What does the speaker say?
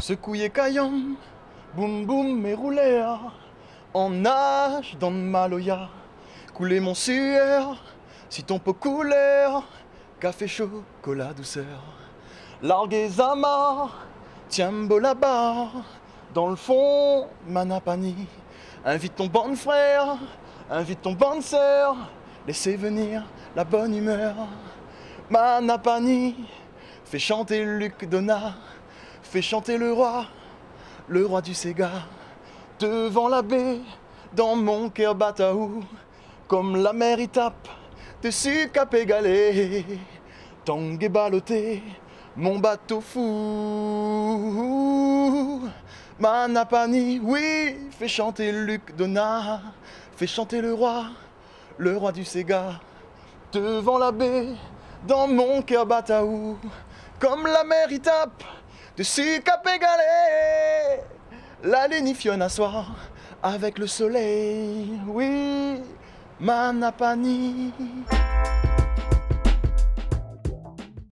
Secouiller caillant, boum boum et rouler en nage dans Maloya. Couler mon sueur, si ton pot couler, café chaud, cola douceur. Larguer Zama, tiens-beau là-bas, dans le fond, Manapani. Invite ton bon frère, invite ton bonne sœur, laissez venir la bonne humeur. Manapani, fais chanter Luc Donat, fais chanter le roi du Sega. Devant la baie, dans mon cœur bataou, comme la mer y tape, dessus Cap égalé. Tanguay ballotté, mon bateau fou. Manapani, oui, fais chanter Luc Donat, fais chanter le roi du Sega. Devant la baie, dans mon cœur bataou, comme la mer y tape, dessus Cap égalé. La lune y fionne à soir, avec le soleil, oui, Manapani.